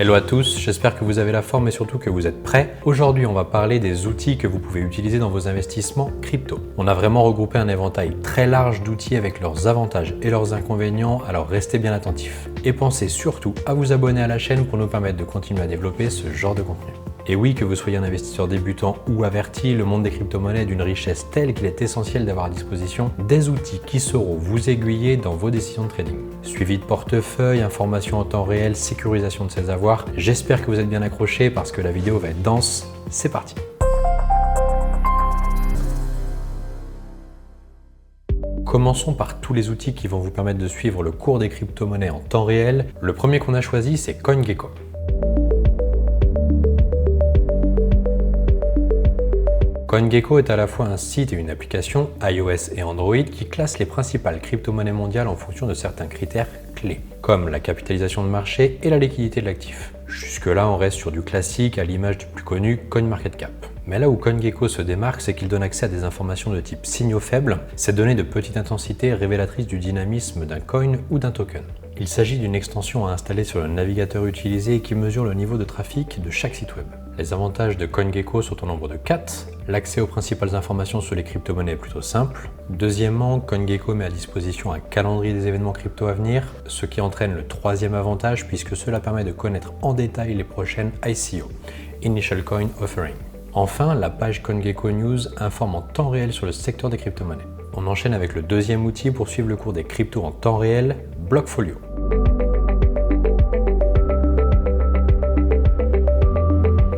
Hello à tous, j'espère que vous avez la forme et surtout que vous êtes prêts. Aujourd'hui, on va parler des outils que vous pouvez utiliser dans vos investissements crypto. On a vraiment regroupé un éventail très large d'outils avec leurs avantages et leurs inconvénients, alors restez bien attentifs. Et pensez surtout à vous abonner à la chaîne pour nous permettre de continuer à développer ce genre de contenu. Et oui, que vous soyez un investisseur débutant ou averti, le monde des crypto-monnaies est d'une richesse telle qu'il est essentiel d'avoir à disposition des outils qui sauront vous aiguiller dans vos décisions de trading. Suivi de portefeuille, informations en temps réel, sécurisation de ses avoirs. J'espère que vous êtes bien accrochés parce que la vidéo va être dense. C'est parti! Commençons par tous les outils qui vont vous permettre de suivre le cours des crypto-monnaies en temps réel. Le premier qu'on a choisi, c'est CoinGecko. CoinGecko est à la fois un site et une application iOS et Android qui classe les principales crypto-monnaies mondiales en fonction de certains critères clés, comme la capitalisation de marché et la liquidité de l'actif. Jusque-là, on reste sur du classique à l'image du plus connu CoinMarketCap. Mais là où CoinGecko se démarque, c'est qu'il donne accès à des informations de type signaux faibles, ces données de petite intensité révélatrices du dynamisme d'un coin ou d'un token. Il s'agit d'une extension à installer sur le navigateur utilisé et qui mesure le niveau de trafic de chaque site web. Les avantages de CoinGecko sont au nombre de 4. L'accès aux principales informations sur les crypto-monnaies est plutôt simple. Deuxièmement, CoinGecko met à disposition un calendrier des événements crypto à venir, ce qui entraîne le troisième avantage puisque cela permet de connaître en détail les prochaines ICO, Initial Coin Offering. Enfin, la page CoinGecko News informe en temps réel sur le secteur des crypto-monnaies. On enchaîne avec le deuxième outil pour suivre le cours des cryptos en temps réel, Blockfolio.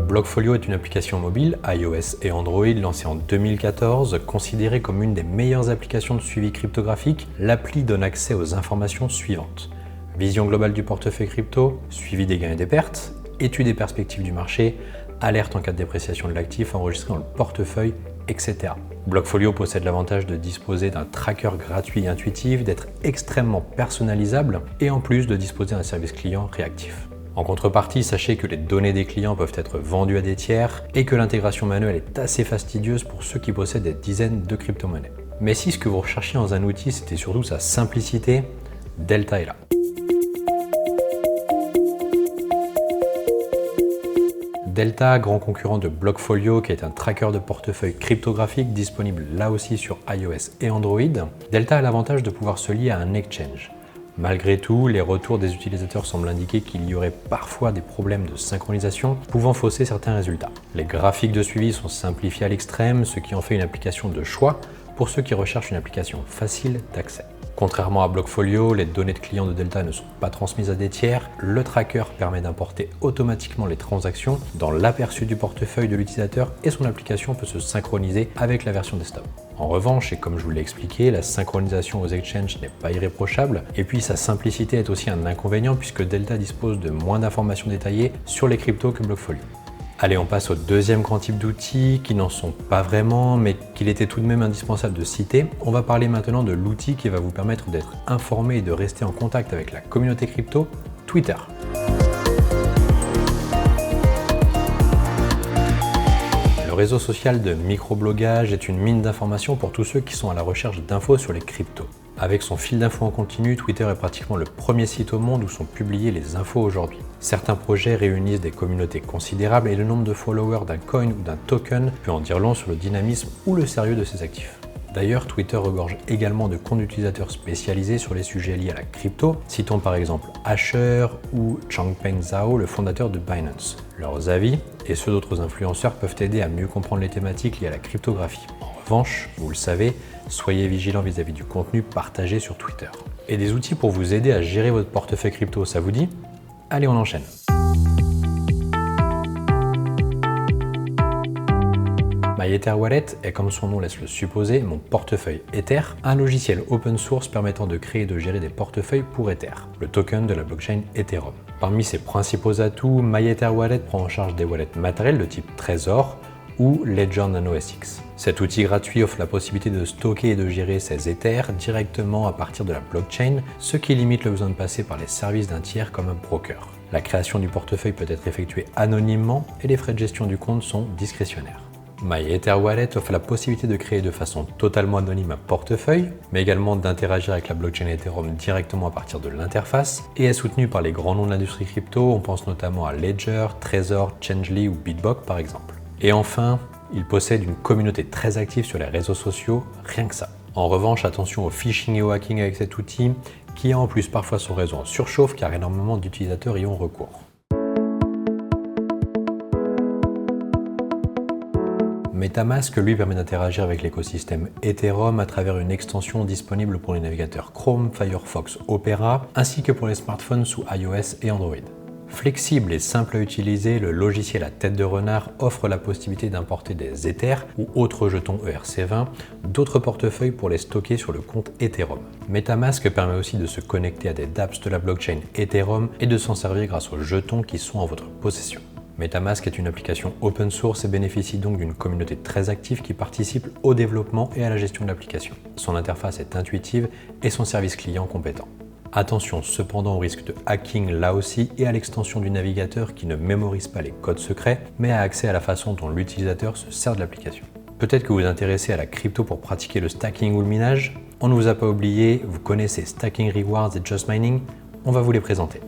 Blockfolio est une application mobile, iOS et Android, lancée en 2014, considérée comme une des meilleures applications de suivi cryptographique. L'appli donne accès aux informations suivantes: vision globale du portefeuille crypto, suivi des gains et des pertes, étude des perspectives du marché, alerte en cas de dépréciation de l'actif enregistré dans le portefeuille, etc. Blockfolio possède l'avantage de disposer d'un tracker gratuit et intuitif, d'être extrêmement personnalisable et en plus de disposer d'un service client réactif. En contrepartie, sachez que les données des clients peuvent être vendues à des tiers et que l'intégration manuelle est assez fastidieuse pour ceux qui possèdent des dizaines de crypto-monnaies. Mais si ce que vous recherchiez dans un outil, c'était surtout sa simplicité, Delta est là. Delta, grand concurrent de Blockfolio, qui est un tracker de portefeuille cryptographique disponible là aussi sur iOS et Android, Delta a l'avantage de pouvoir se lier à un exchange. Malgré tout, les retours des utilisateurs semblent indiquer qu'il y aurait parfois des problèmes de synchronisation pouvant fausser certains résultats. Les graphiques de suivi sont simplifiés à l'extrême, ce qui en fait une application de choix pour ceux qui recherchent une application facile d'accès. Contrairement à Blockfolio, les données de clients de Delta ne sont pas transmises à des tiers. Le tracker permet d'importer automatiquement les transactions dans l'aperçu du portefeuille de l'utilisateur et son application peut se synchroniser avec la version desktop. En revanche, et comme je vous l'ai expliqué, la synchronisation aux exchanges n'est pas irréprochable et puis sa simplicité est aussi un inconvénient puisque Delta dispose de moins d'informations détaillées sur les cryptos que Blockfolio. Allez, on passe au deuxième grand type d'outils qui n'en sont pas vraiment, mais qu'il était tout de même indispensable de citer. On va parler maintenant de l'outil qui va vous permettre d'être informé et de rester en contact avec la communauté crypto, Twitter. Le réseau social de microblogage est une mine d'informations pour tous ceux qui sont à la recherche d'infos sur les cryptos. Avec son fil d'infos en continu, Twitter est pratiquement le premier site au monde où sont publiées les infos aujourd'hui. Certains projets réunissent des communautés considérables et le nombre de followers d'un coin ou d'un token peut en dire long sur le dynamisme ou le sérieux de ses actifs. D'ailleurs, Twitter regorge également de comptes d'utilisateurs spécialisés sur les sujets liés à la crypto, citons par exemple Asher ou Changpeng Zhao, le fondateur de Binance. Leurs avis et ceux d'autres influenceurs peuvent aider à mieux comprendre les thématiques liées à la cryptographie. En revanche, vous le savez, soyez vigilants vis-à-vis du contenu partagé sur Twitter. Et des outils pour vous aider à gérer votre portefeuille crypto, ça vous dit? Allez, on enchaîne. MyEtherWallet est, comme son nom laisse le supposer, mon portefeuille Ether, un logiciel open source permettant de créer et de gérer des portefeuilles pour Ether, le token de la blockchain Ethereum. Parmi ses principaux atouts, MyEtherWallet prend en charge des wallets matériels de type Trésor ou Ledger Nano SX. Cet outil gratuit offre la possibilité de stocker et de gérer ses Ethers directement à partir de la blockchain, ce qui limite le besoin de passer par les services d'un tiers comme un broker. La création du portefeuille peut être effectuée anonymement et les frais de gestion du compte sont discrétionnaires. MyEtherWallet offre la possibilité de créer de façon totalement anonyme un portefeuille, mais également d'interagir avec la blockchain Ethereum directement à partir de l'interface, et est soutenu par les grands noms de l'industrie crypto, on pense notamment à Ledger, Trezor, Changely ou Bitbox par exemple. Et enfin, il possède une communauté très active sur les réseaux sociaux, rien que ça. En revanche, attention au phishing et au hacking avec cet outil, qui a en plus parfois son réseau en surchauffe car énormément d'utilisateurs y ont recours. MetaMask, lui, permet d'interagir avec l'écosystème Ethereum à travers une extension disponible pour les navigateurs Chrome, Firefox, Opera, ainsi que pour les smartphones sous iOS et Android. Flexible et simple à utiliser, le logiciel à tête de renard offre la possibilité d'importer des Ethers ou autres jetons ERC20, d'autres portefeuilles pour les stocker sur le compte Ethereum. MetaMask permet aussi de se connecter à des dApps de la blockchain Ethereum et de s'en servir grâce aux jetons qui sont en votre possession. MetaMask est une application open source et bénéficie donc d'une communauté très active qui participe au développement et à la gestion de l'application. Son interface est intuitive et son service client compétent. Attention cependant au risque de hacking là aussi et à l'extension du navigateur qui ne mémorise pas les codes secrets mais a accès à la façon dont l'utilisateur se sert de l'application. Peut-être que vous vous intéressez à la crypto pour pratiquer le stacking ou le minage. On ne vous a pas oublié, vous connaissez Stacking Rewards et Just Mining, on va vous les présenter.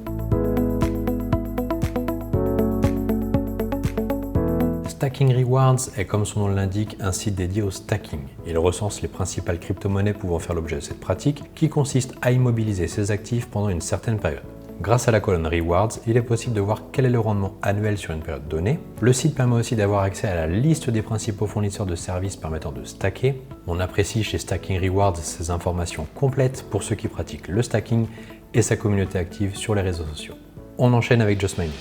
Stacking Rewards est, comme son nom l'indique, un site dédié au stacking. Il recense les principales crypto-monnaies pouvant faire l'objet de cette pratique, qui consiste à immobiliser ses actifs pendant une certaine période. Grâce à la colonne Rewards, il est possible de voir quel est le rendement annuel sur une période donnée. Le site permet aussi d'avoir accès à la liste des principaux fournisseurs de services permettant de stacker. On apprécie chez Stacking Rewards ces informations complètes pour ceux qui pratiquent le stacking et sa communauté active sur les réseaux sociaux. On enchaîne avec Just Mining.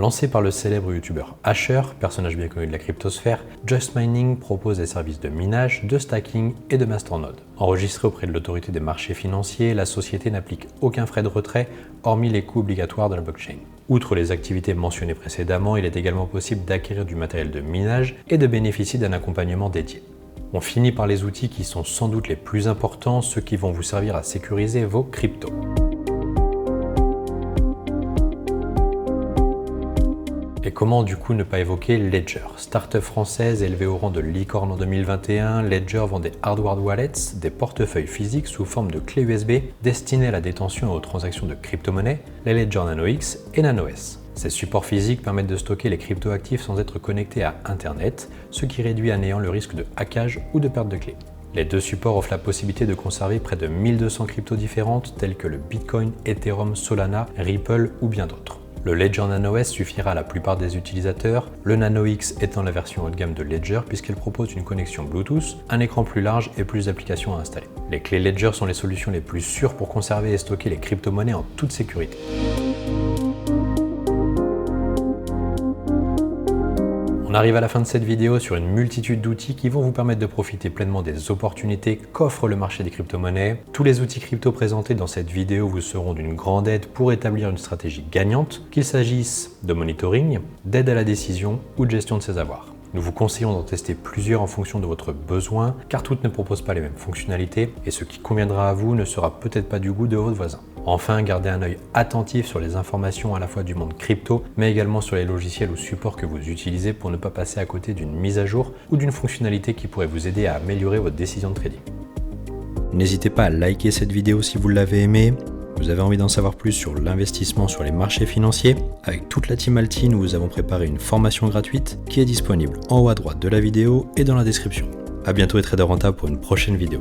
Lancé par le célèbre youtubeur Asher, personnage bien connu de la cryptosphère, Just Mining propose des services de minage, de stacking et de masternode. Enregistrée auprès de l'autorité des marchés financiers, la société n'applique aucun frais de retrait, hormis les coûts obligatoires de la blockchain. Outre les activités mentionnées précédemment, il est également possible d'acquérir du matériel de minage et de bénéficier d'un accompagnement dédié. On finit par les outils qui sont sans doute les plus importants, ceux qui vont vous servir à sécuriser vos cryptos. Et comment du coup ne pas évoquer Ledger? Start-up française élevée au rang de licorne en 2021, Ledger vend des hardware wallets, des portefeuilles physiques sous forme de clés USB destinés à la détention et aux transactions de crypto-monnaies, les Ledger NanoX et NanoS. Ces supports physiques permettent de stocker les cryptoactifs sans être connectés à Internet, ce qui réduit à néant le risque de hackage ou de perte de clés. Les deux supports offrent la possibilité de conserver près de 1200 cryptos différentes telles que le Bitcoin, Ethereum, Solana, Ripple ou bien d'autres. Le Ledger NanoS suffira à la plupart des utilisateurs, le NanoX étant la version haut de gamme de Ledger puisqu'elle propose une connexion Bluetooth, un écran plus large et plus d'applications à installer. Les clés Ledger sont les solutions les plus sûres pour conserver et stocker les crypto-monnaies en toute sécurité. On arrive à la fin de cette vidéo sur une multitude d'outils qui vont vous permettre de profiter pleinement des opportunités qu'offre le marché des crypto-monnaies. Tous les outils crypto présentés dans cette vidéo vous seront d'une grande aide pour établir une stratégie gagnante, qu'il s'agisse de monitoring, d'aide à la décision ou de gestion de ses avoirs. Nous vous conseillons d'en tester plusieurs en fonction de votre besoin, car toutes ne proposent pas les mêmes fonctionnalités et ce qui conviendra à vous ne sera peut-être pas du goût de votre voisin. Enfin, gardez un œil attentif sur les informations à la fois du monde crypto, mais également sur les logiciels ou supports que vous utilisez pour ne pas passer à côté d'une mise à jour ou d'une fonctionnalité qui pourrait vous aider à améliorer votre décision de trading. N'hésitez pas à liker cette vidéo si vous l'avez aimée. Vous avez envie d'en savoir plus sur l'investissement sur les marchés financiers? Avec toute la team Alti, nous vous avons préparé une formation gratuite qui est disponible en haut à droite de la vidéo et dans la description. A bientôt et trader rentable pour une prochaine vidéo.